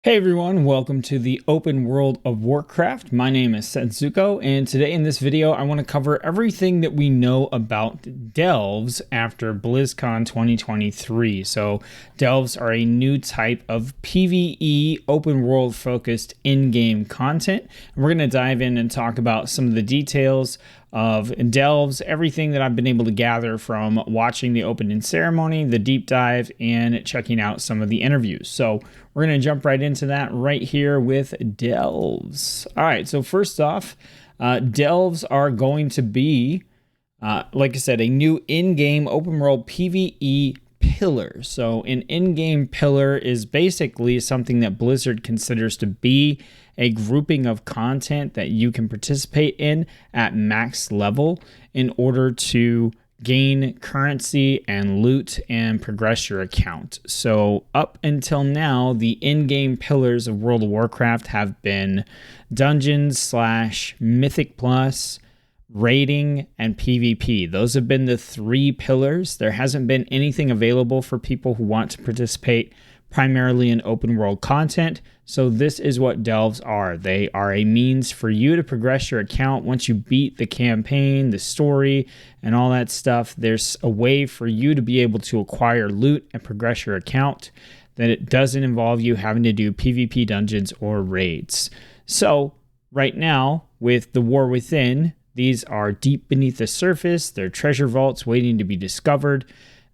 Hey everyone, welcome to the open World of Warcraft. My name is Setsuko, and today in this video I want to cover everything that we know about delves after BlizzCon 2023. So delves are a new type of PvE open world focused in-game content. And we're going to dive in and talk about some of the details of delves, everything that I've been able to gather from watching the opening ceremony, the deep dive, and checking out some of the interviews. So we're going to jump right into that right here with delves. All right, so first off, delves are going to be, like I said, a new in-game open world PvE pillar. So an in-game pillar is basically something that Blizzard considers to be a grouping of content that you can participate in at max level in order to gain currency and loot and progress your account. So up until now, the in-game pillars of World of Warcraft have been dungeons / mythic plus, raiding, and PvP. Those have been the three pillars. There hasn't been anything available for people who want to participate primarily in open world content. So this is what delves are. They are a means for you to progress your account. Once you beat the campaign, the story, and all that stuff, there's a way for you to be able to acquire loot and progress your account that it doesn't involve you having to do PvP dungeons or raids. So right now, with the War Within, these are deep beneath the surface. They're treasure vaults waiting to be discovered.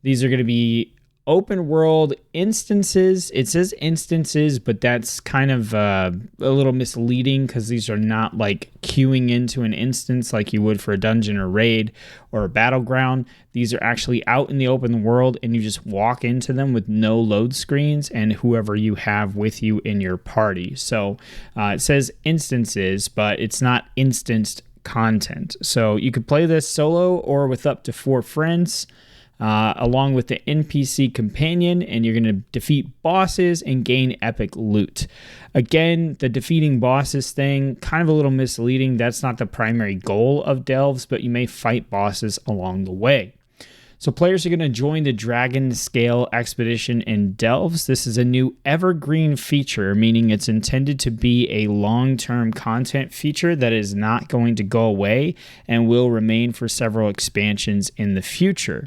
These are going to be open world instances. It says instances, but that's kind of a little misleading because these are not like queuing into an instance like you would for a dungeon or raid or a battleground. These are actually out in the open world and you just walk into them with no load screens and whoever you have with you in your party. So it says instances, but it's not instanced content. So you could play this solo or with up to 4 friends. Along with the NPC companion, and you're going to defeat bosses and gain epic loot. Again, the defeating bosses thing, kind of a little misleading. That's not the primary goal of delves, but you may fight bosses along the way. So players are going to join the Dragon Scale Expedition in delves. This is a new evergreen feature, meaning it's intended to be a long-term content feature that is not going to go away and will remain for several expansions in the future.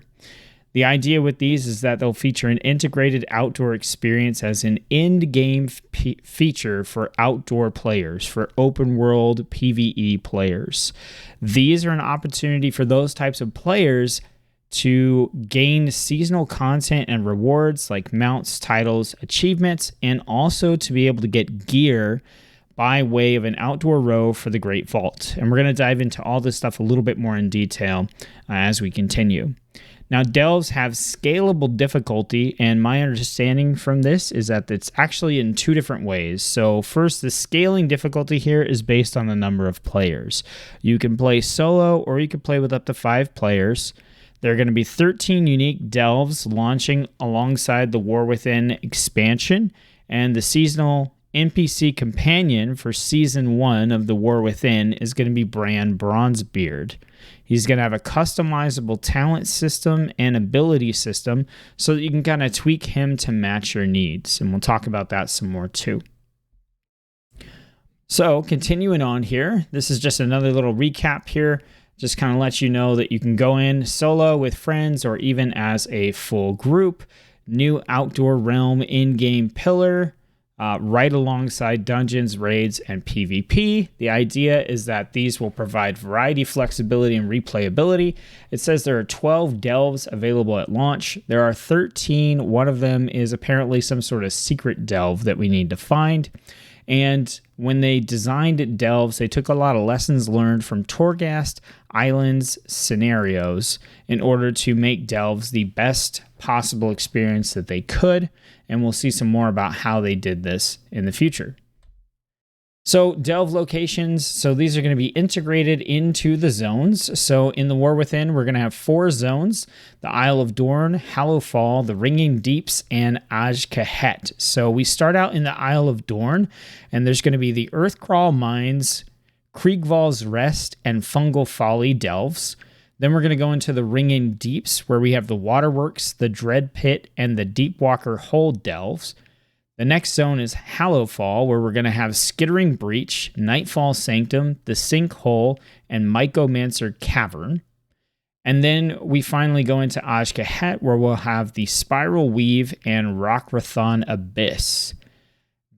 The idea with these is that they'll feature an integrated outdoor experience as an end-game feature for outdoor players, for open-world PvE players. These are an opportunity for those types of players to gain seasonal content and rewards like mounts, titles, achievements, and also to be able to get gear by way of an outdoor row for the Great Vault. And we're going to dive into all this stuff a little bit more in detail as we continue. Now, delves have scalable difficulty, and my understanding from this is that it's actually in 2 different ways. So first, the scaling difficulty here is based on the number of players. You can play solo, or you can play with up to 5 players. There are going to be 13 unique delves launching alongside the War Within expansion, and the seasonal NPC companion for Season 1 of the War Within is going to be Bran Bronzebeard. He's going to have a customizable talent system and ability system so that you can kind of tweak him to match your needs. And we'll talk about that some more too. So continuing on here, this is just another little recap here. Just kind of let you know that you can go in solo with friends or even as a full group. New outdoor realm in-game pillar. Right alongside dungeons, raids, and PvP. The idea is that these will provide variety, flexibility, and replayability. It says there are 12 delves available at launch. There are 13. One of them is apparently some sort of secret delve that we need to find. And when they designed delves, they took a lot of lessons learned from Torghast Islands scenarios in order to make delves the best possible experience that they could. And we'll see some more about how they did this in the future. So delve locations, so these are going to be integrated into the zones. So in the War Within, we're going to have 4 zones: the Isle of Dorn, Hallowfall, the Ringing Deeps, and Aj-Kahet. So we start out in the Isle of Dorn, and there's going to be the Earthcrawl Mines, Kriegval's Rest, and Fungal Folly delves. Then we're going to go into the Ringing Deeps, where we have the Waterworks, the Dread Pit, and the Deepwalker Hold delves. The next zone is Hallowfall, where we're going to have Skittering Breach, Nightfall Sanctum, the Sinkhole, and Mycomancer Cavern. And then we finally go into Ajkahet, where we'll have the Spiral Weave and Rockrathon Abyss.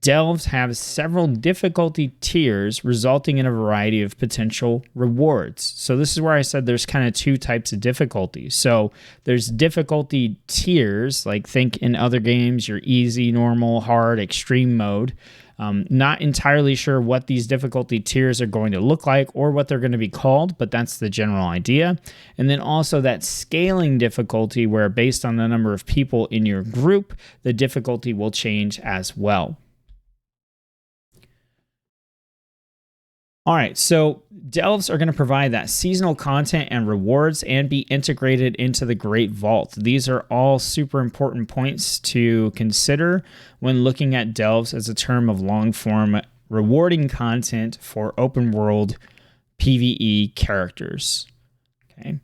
Delves have several difficulty tiers, resulting in a variety of potential rewards. So this is where I said there's kind of two types of difficulties. So there's difficulty tiers, like think in other games, your easy, normal, hard, extreme mode. Not entirely sure what these difficulty tiers are going to look like or what they're going to be called, but that's the general idea. And then also that scaling difficulty, where based on the number of people in your group, the difficulty will change as well. All right, so Delves are going to provide that seasonal content and rewards and be integrated into the Great Vault. These are all super important points to consider when looking at Delves as a term of long-form rewarding content for open world PvE characters. Okay.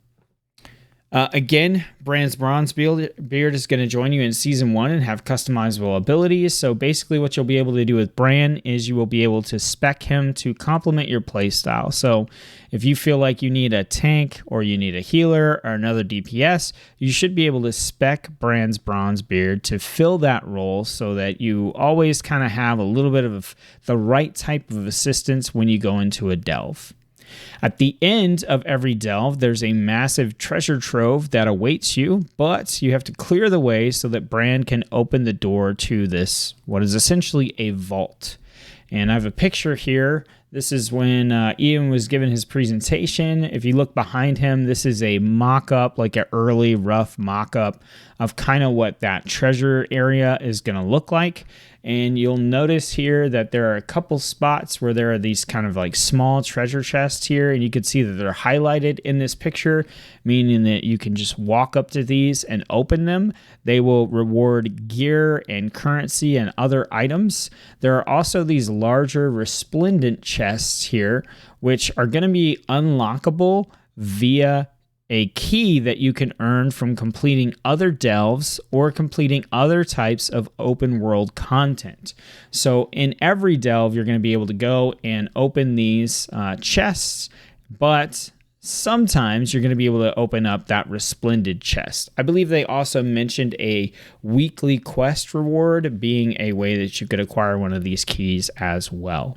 Again, Bran's Bronzebeard is going to join you in Season 1 and have customizable abilities. So basically what you'll be able to do with Bran is you will be able to spec him to complement your playstyle. So if you feel like you need a tank or you need a healer or another DPS, you should be able to spec Bran's Bronzebeard to fill that role so that you always kind of have a little bit of the right type of assistance when you go into a delve. At the end of every delve, there's a massive treasure trove that awaits you, but you have to clear the way so that Bran can open the door to this, what is essentially a vault. And I have a picture here. This is when Ian was given his presentation. If you look behind him, this is a mock-up, like an early rough mock-up of kind of what that treasure area is going to look like. And you'll notice here that there are a couple spots where there are these kind of like small treasure chests here, and you can see that they're highlighted in this picture, meaning that you can just walk up to these and open them. They will reward gear and currency and other items. There are also these larger resplendent chests here, which are going to be unlockable via a key that you can earn from completing other delves or completing other types of open world content. So in every delve, you're going to be able to go and open these chests, but sometimes you're going to be able to open up that resplendent chest. I believe they also mentioned a weekly quest reward being a way that you could acquire one of these keys as well.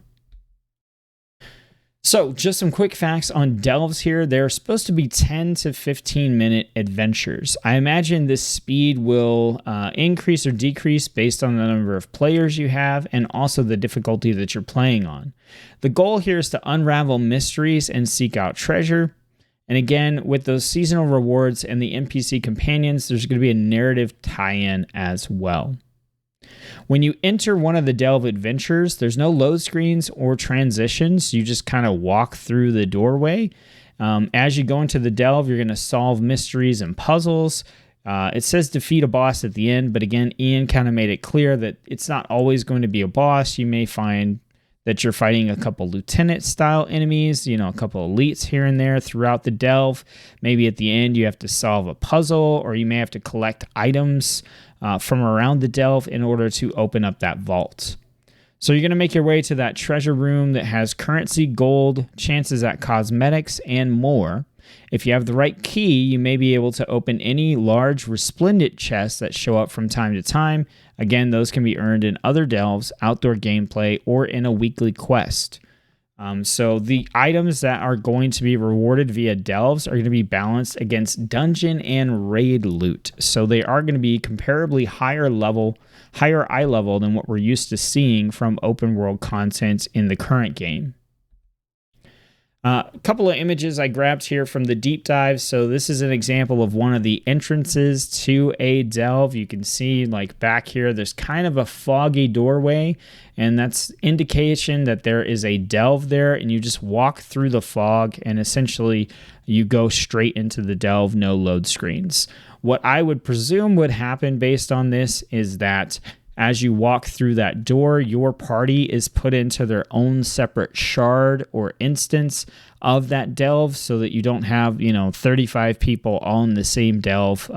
So just some quick facts on delves here. They're supposed to be 10 to 15 minute adventures. I imagine this speed will increase or decrease based on the number of players you have and also the difficulty that you're playing on. The goal here is to unravel mysteries and seek out treasure. And again, with those seasonal rewards and the NPC companions, there's going to be a narrative tie-in as well. When you enter one of the delve adventures, there's no load screens or transitions. You just kind of walk through the doorway. As you go into the delve, you're going to solve mysteries and puzzles. It says defeat a boss at the end, but again, Ian kind of made it clear that it's not always going to be a boss. You may find that you're fighting a couple lieutenant-style enemies, a couple elites here and there throughout the delve. Maybe at the end you have to solve a puzzle, or you may have to collect items from around the delve in order to open up that vault. So you're going to make your way to that treasure room that has currency, gold, chances at cosmetics, and more. If you have the right key, you may be able to open any large resplendent chests that show up from time to time. Again, those can be earned in other delves, outdoor gameplay, or in a weekly quest. So the items that are going to be rewarded via delves are going to be balanced against dungeon and raid loot. So they are going to be comparably higher eye level than what we're used to seeing from open world content in the current game. A couple of images I grabbed here from the deep dive. So this is an example of one of the entrances to a delve. You can see like back here, there's kind of a foggy doorway, and that's indication that there is a delve there, and you just walk through the fog and essentially you go straight into the delve, no load screens. What I would presume would happen based on this is that As you walk through that door, your party is put into their own separate shard or instance of that delve, so that you don't have 35 people all in the same delve,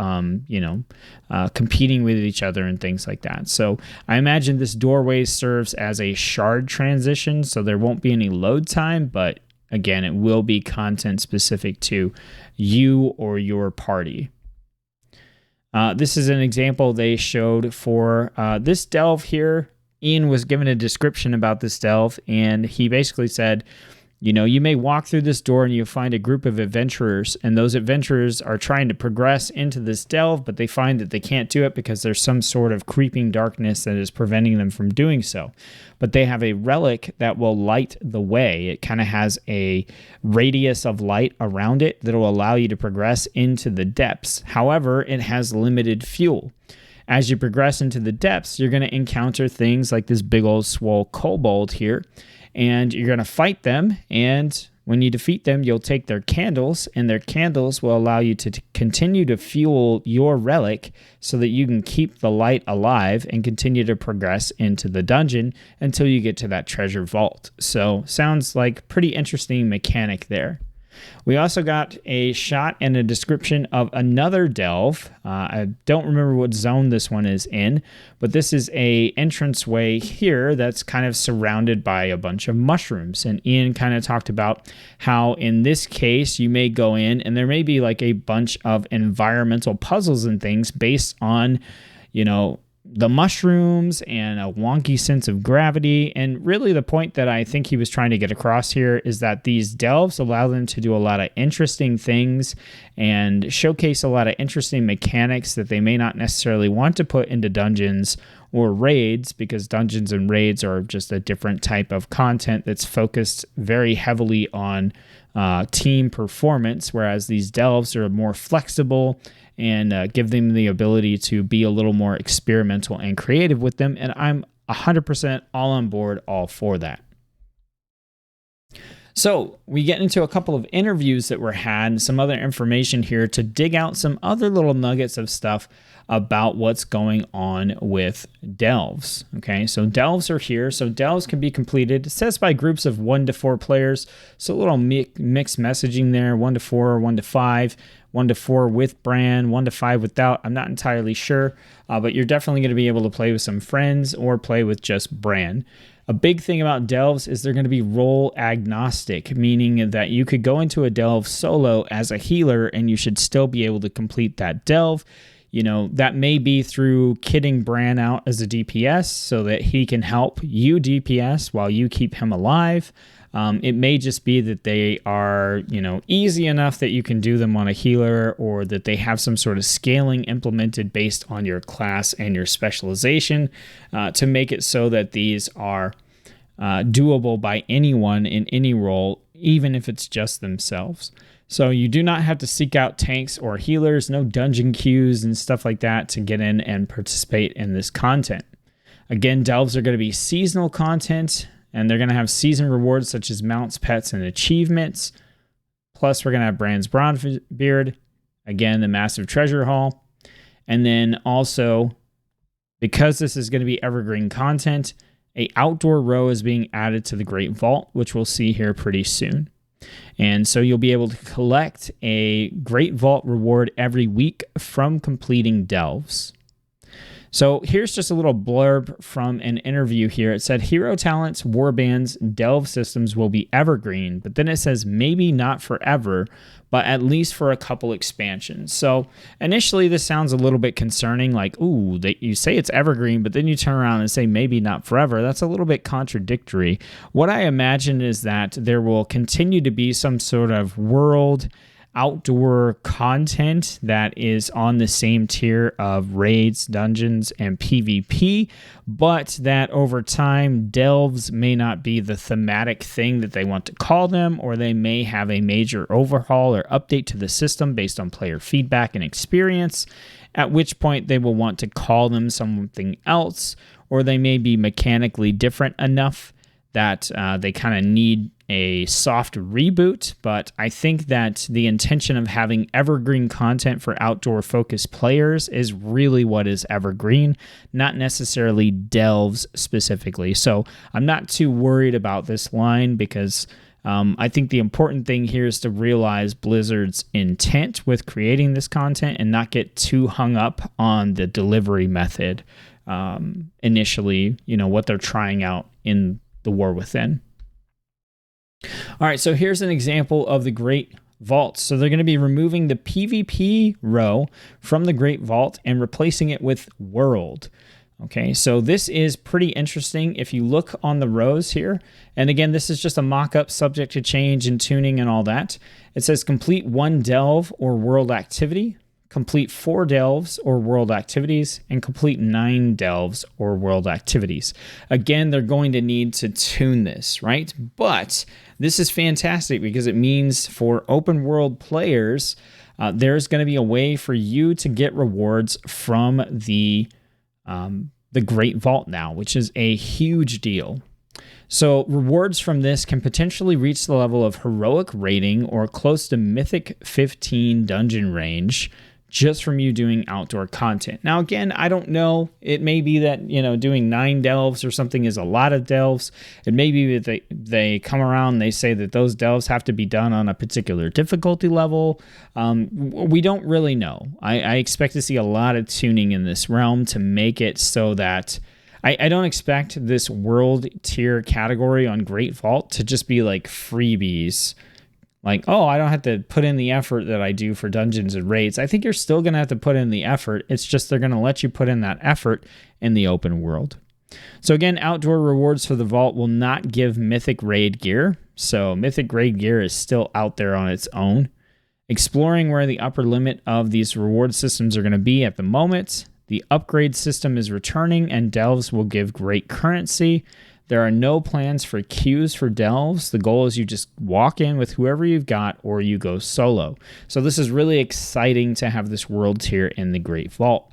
competing with each other and things like that. So I imagine this doorway serves as a shard transition, so there won't be any load time, but again, it will be content specific to you or your party. This is an example they showed for this delve here. Ian was given a description about this delve, and he basically said, you may walk through this door and you'll find a group of adventurers, and those adventurers are trying to progress into this delve, but they find that they can't do it because there's some sort of creeping darkness that is preventing them from doing so. But they have a relic that will light the way. It kind of has a radius of light around it that will allow you to progress into the depths. However, it has limited fuel. As you progress into the depths, you're going to encounter things like this big old swole kobold here, and you're going to fight them, and when you defeat them, you'll take their candles, and their candles will allow you to continue to fuel your relic so that you can keep the light alive and continue to progress into the dungeon until you get to that treasure vault. So sounds like pretty interesting mechanic there. We also got a shot and a description of another delve. I don't remember what zone this one is in, but this is a entranceway here that's kind of surrounded by a bunch of mushrooms. And Ian kind of talked about how in this case you may go in and there may be like a bunch of environmental puzzles and things based on, the mushrooms and a wonky sense of gravity. And really the point that I think he was trying to get across here is that these delves allow them to do a lot of interesting things and showcase a lot of interesting mechanics that they may not necessarily want to put into dungeons or raids, because dungeons and raids are just a different type of content that's focused very heavily on team performance, whereas these delves are more flexible and give them the ability to be a little more experimental and creative with them. And I'm 100% all on board, all for that. So we get into a couple of interviews that were had and some other information here to dig out some other little nuggets of stuff about what's going on with delves. Okay, so delves are here. So delves can be completed, it says, by groups of 1 to 4 players. So a little mixed messaging there, 1 to 4, 1 to 5, 1 to 4 with Bran, 1 to 5 without. I'm not entirely sure, but you're definitely going to be able to play with some friends or play with just Bran. A big thing about delves is they're going to be role agnostic, meaning that you could go into a delve solo as a healer and you should still be able to complete that delve. That may be through kitting Bran out as a DPS so that he can help you DPS while you keep him alive. It may just be that they are, easy enough that you can do them on a healer, or that they have some sort of scaling implemented based on your class and your specialization to make it so that these are doable by anyone in any role, even if it's just themselves. So you do not have to seek out tanks or healers, no dungeon queues and stuff like that to get in and participate in this content. Again, delves are going to be seasonal content, and they're going to have season rewards such as mounts, pets, and achievements. Plus, we're going to have Bran's Bronzebeard, again, the massive treasure haul. And then also, because this is going to be evergreen content, a outdoor row is being added to the Great Vault, which we'll see here pretty soon. And so you'll be able to collect a Great Vault reward every week from completing delves. So here's just a little blurb from an interview here. It said, hero talents, warbands, delve systems will be evergreen, but then it says maybe not forever, but at least for a couple expansions. So initially this sounds a little bit concerning, like, ooh, you say it's evergreen, but then you turn around and say maybe not forever. That's a little bit contradictory. What I imagine is that there will continue to be some sort of world outdoor content that is on the same tier of raids, dungeons, and PvP, but that over time, delves may not be the thematic thing that they want to call them, or they may have a major overhaul or update to the system based on player feedback and experience, at which point they will want to call them something else, or they may be mechanically different enough that they kind of need a soft reboot, but I think that the intention of having evergreen content for outdoor focused players is really what is evergreen, not necessarily delves specifically. So I'm not too worried about this line because I think the important thing here is to realize Blizzard's intent with creating this content and not get too hung up on the delivery method initially, what they're trying out in the War Within. All right, so here's an example of the Great Vault. So they're going to be removing the PvP row from the Great Vault and replacing it with World. Okay, so this is pretty interesting if you look on the rows here. And again, this is just a mock-up subject to change and tuning and all that. It says complete 1 delve or world activity, complete 4 delves or world activities, and complete 9 delves or world activities. Again, they're going to need to tune this, right? But this is fantastic because it means for open world players, there's going to be a way for you to get rewards from the Great Vault now, which is a huge deal. So rewards from this can potentially reach the level of heroic rating or close to Mythic 15 dungeon range just from you doing outdoor content. Now, again, I don't know. It may be that, doing 9 delves or something is a lot of delves. It may be that they come around and they say that those delves have to be done on a particular difficulty level. We don't really know. I expect to see a lot of tuning in this realm to make it so that I don't expect this world tier category on Great Vault to just be like freebies. Like, oh, I don't have to put in the effort that I do for dungeons and raids. I think you're still going to have to put in the effort. It's just they're going to let you put in that effort in the open world. So again, outdoor rewards for the vault will not give Mythic Raid gear. So Mythic Raid gear is still out there on its own. Exploring where the upper limit of these reward systems are going to be at the moment. The upgrade system is returning and delves will give great currency. There are no plans for queues for delves. The goal is you just walk in with whoever you've got or you go solo. So this is really exciting to have this world tier in the Great Vault.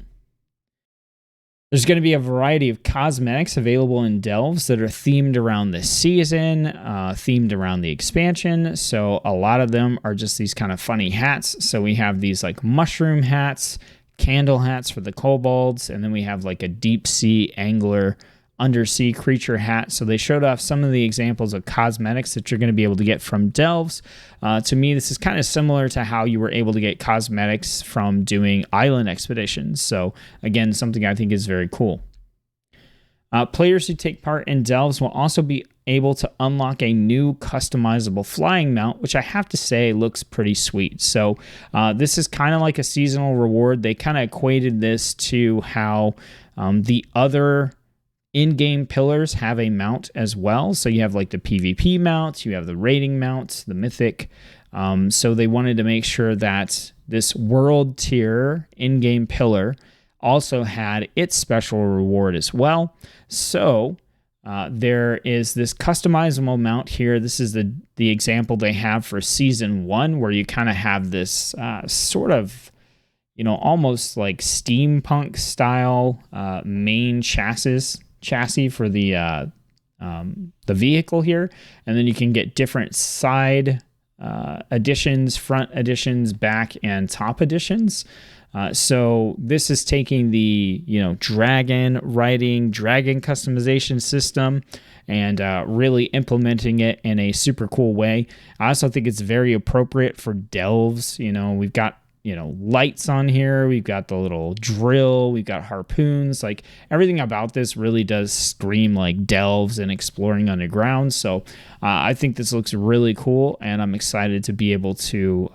There's going to be a variety of cosmetics available in delves that are themed around the season, themed around the expansion. So a lot of them are just these kind of funny hats. So we have these like mushroom hats, candle hats for the kobolds, and then we have like a deep sea angler undersea creature hat. So they showed off some of the examples of cosmetics that you're going to be able to get from delves. To me, this is kind of similar to how you were able to get cosmetics from doing island expeditions. So again, something I think is very cool. Players who take part in delves will also be able to unlock a new customizable flying mount, which I have to say looks pretty sweet. So this is kind of like a seasonal reward. They kind of equated this to how the other in-game pillars have a mount as well. So you have like the PvP mount, you have the raiding mount, the mythic. So they wanted to make sure that this world tier in-game pillar also had its special reward as well. So there is this customizable mount here. This is the example they have for Season 1, where you kind of have this sort of, almost like steampunk style main chassis for the vehicle here, and then you can get different side additions, front additions, back and top additions. So this is taking the dragon customization system and really implementing it in a super cool way. I also think it's very appropriate for delves. We've got lights on here. We've got the little drill. We've got harpoons. Like everything about this really does scream like delves and exploring underground. So I think this looks really cool, and I'm excited to be able to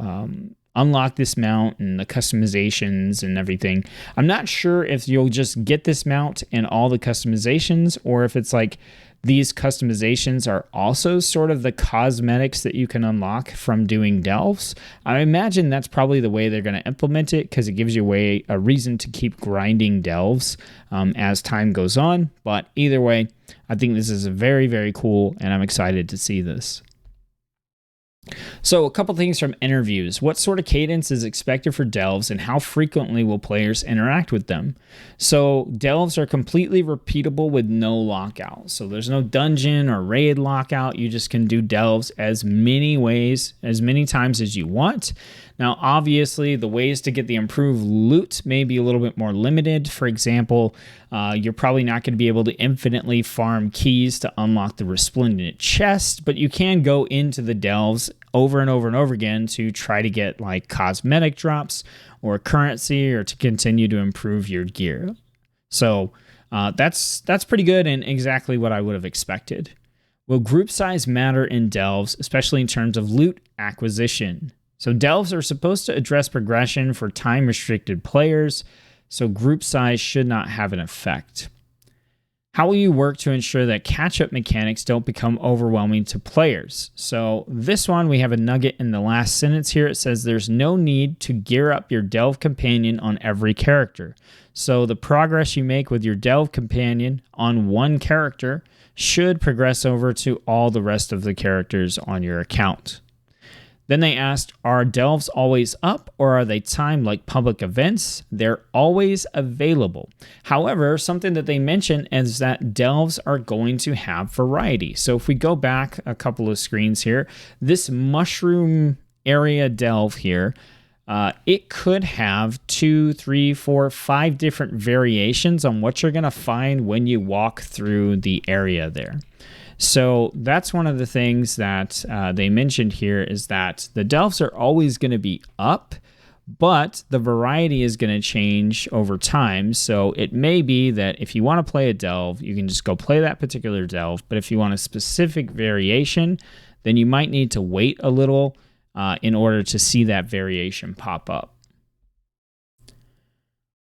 unlock this mount and the customizations and everything. I'm not sure if you'll just get this mount and all the customizations, or if it's like these customizations are also sort of the cosmetics that you can unlock from doing delves. I imagine that's probably the way they're going to implement it, because it gives you a reason to keep grinding delves as time goes on. But either way, I think this is very, very cool, and I'm excited to see this. So, a couple things from interviews. What sort of cadence is expected for delves, and how frequently will players interact with them? So, delves are completely repeatable with no lockout. So, there's no dungeon or raid lockout. You just can do delves as many times as you want. Now, obviously, the ways to get the improved loot may be a little bit more limited. For example, you're probably not going to be able to infinitely farm keys to unlock the resplendent chest, but you can go into the delves over and over and over again to try to get like cosmetic drops or currency, or to continue to improve your gear. So that's pretty good and exactly what I would have expected. Will group size matter in delves, especially in terms of loot acquisition? So delves are supposed to address progression for time-restricted players, so group size should not have an effect. How will you work to ensure that catch-up mechanics don't become overwhelming to players? So this one, we have a nugget in the last sentence here. It says there's no need to gear up your delve companion on every character. So the progress you make with your delve companion on one character should progress over to all the rest of the characters on your account. Then they asked, are delves always up, or are they timed like public events? They're always available. However, something that they mentioned is that delves are going to have variety. So if we go back a couple of screens here, this mushroom area delve here, it could have 2, 3, 4, 5 different variations on what you're going to find when you walk through the area there. So that's one of the things that they mentioned here, is that the delves are always going to be up, but the variety is going to change over time. So it may be that if you want to play a delve, you can just go play that particular delve. But if you want a specific variation, then you might need to wait a little in order to see that variation pop up.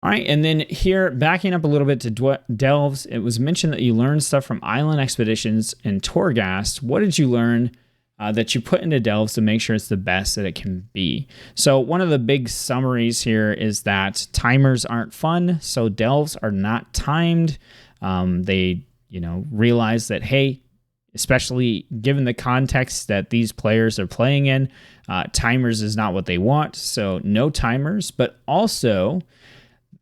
All right, and then here, backing up a little bit to delves, it was mentioned that you learned stuff from island expeditions and Torghast. What did you learn that you put into delves to make sure it's the best that it can be? So one of the big summaries here is that timers aren't fun, so delves are not timed. They, realize that, hey, especially given the context that these players are playing in, timers is not what they want, so no timers. But also,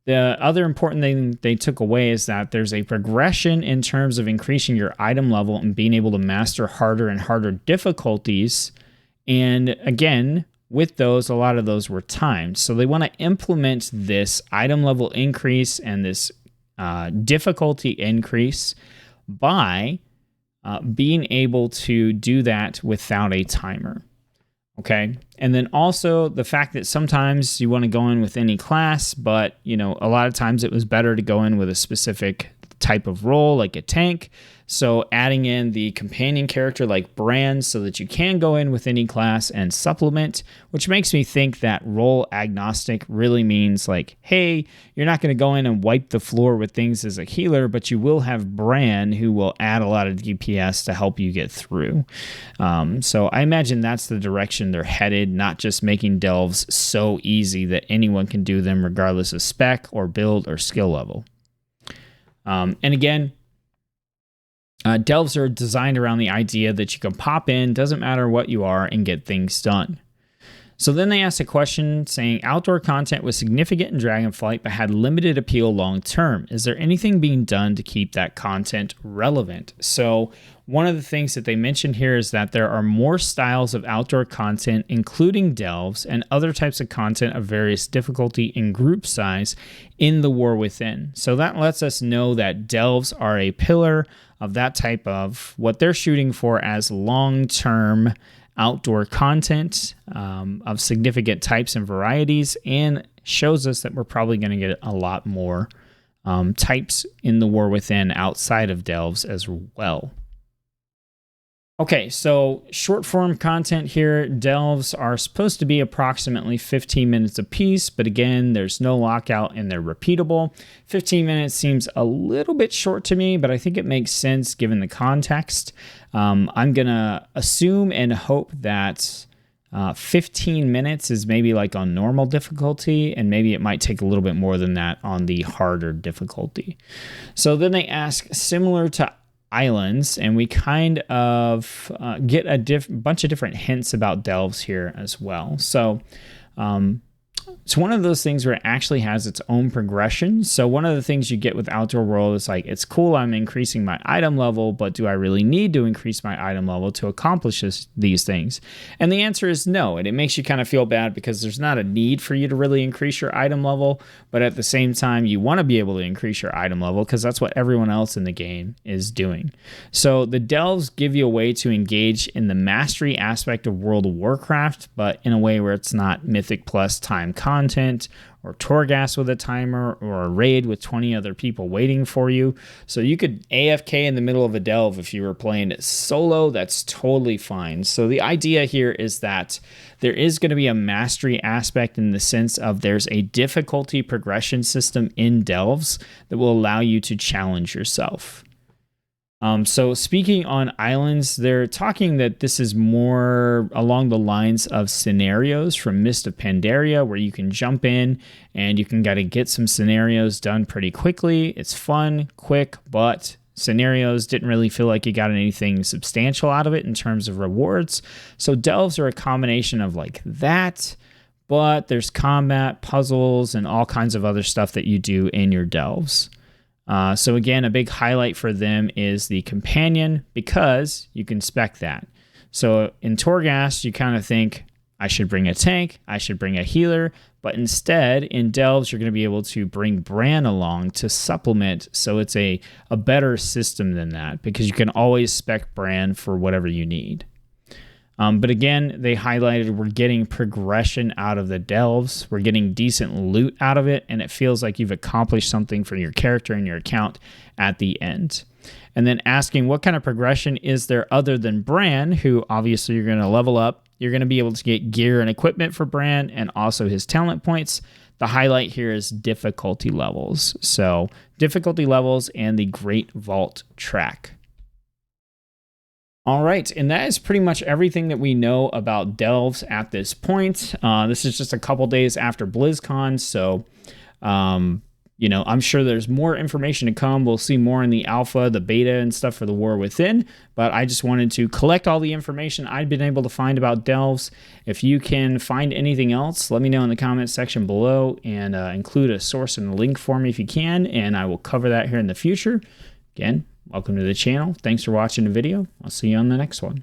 the other important thing they took away is that there's a progression in terms of increasing your item level and being able to master harder and harder difficulties. And again, with those, a lot of those were timed. So they want to implement this item level increase and this difficulty increase by being able to do that without a timer. Okay. And then also the fact that sometimes you want to go in with any class, but a lot of times it was better to go in with a specific type of role, like a tank. So adding in the companion character like Brand, so that you can go in with any class and supplement, which makes me think that role agnostic really means like, hey, you're not going to go in and wipe the floor with things as a healer, but you will have Brand who will add a lot of DPS to help you get through. So I imagine that's the direction they're headed, not just making delves so easy that anyone can do them regardless of spec or build or skill level. And again, delves are designed around the idea that you can pop in, doesn't matter what you are, and get things done. So then they asked a question saying, outdoor content was significant in Dragonflight but had limited appeal long term. Is there anything being done to keep that content relevant? So one of the things that they mentioned here is that there are more styles of outdoor content, including delves and other types of content of various difficulty and group size in the War Within. So that lets us know that delves are a pillar of that type of what they're shooting for as long-term outdoor content of significant types and varieties, and shows us that we're probably going to get a lot more types in the War Within outside of delves as well. Okay, so short form content here. Delves are supposed to be approximately 15 minutes apiece, but again, there's no lockout and they're repeatable. 15 minutes seems a little bit short to me, but I think it makes sense given the context. I'm going to assume and hope that 15 minutes is maybe like on normal difficulty, and maybe it might take a little bit more than that on the harder difficulty. So then they ask, similar to islands, and we kind of get a bunch of different hints about delves here as well. So it's one of those things where it actually has its own progression. So one of the things you get with Outdoor World is like, it's cool, I'm increasing my item level, but do I really need to increase my item level to accomplish these things? And the answer is no. And it makes you kind of feel bad because there's not a need for you to really increase your item level, but at the same time, you want to be able to increase your item level because that's what everyone else in the game is doing. So the delves give you a way to engage in the mastery aspect of World of Warcraft, but in a way where it's not Mythic Plus time content or Torghast with a timer or a raid with 20 other people waiting for you. So you could AFK in the middle of a delve if you were playing it solo. That's totally fine. So the idea here is that there is going to be a mastery aspect in the sense of there's a difficulty progression system in delves that will allow you to challenge yourself. So speaking on islands, they're talking that this is more along the lines of scenarios from Mist of Pandaria, where you can jump in and you can get some scenarios done pretty quickly. It's fun, quick, but scenarios didn't really feel like you got anything substantial out of it in terms of rewards. So delves are a combination of like that, but there's combat, puzzles, and all kinds of other stuff that you do in your delves. So again, a big highlight for them is the companion because you can spec that. So in Torghast, you kind of think, I should bring a tank, I should bring a healer, but instead in delves, you're going to be able to bring Bran along to supplement. So it's a better system than that because you can always spec Bran for whatever you need. But again, they highlighted we're getting progression out of the delves. We're getting decent loot out of it, and it feels like you've accomplished something for your character and your account at the end. And then asking what kind of progression is there other than Bran, who obviously you're going to level up. You're going to be able to get gear and equipment for Bran and also his talent points. The highlight here is difficulty levels. So difficulty levels and the Great Vault track. All right, and that is pretty much everything that we know about delves at this point. This is just a couple days after BlizzCon, so I'm sure there's more information to come. We'll see more in the alpha, the beta, and stuff for the War Within, but I just wanted to collect all the information I've been able to find about delves. If you can find anything else, let me know in the comments section below and include a source and a link for me if you can, and I will cover that here in the future. Again, welcome to the channel. Thanks for watching the video. I'll see you on the next one.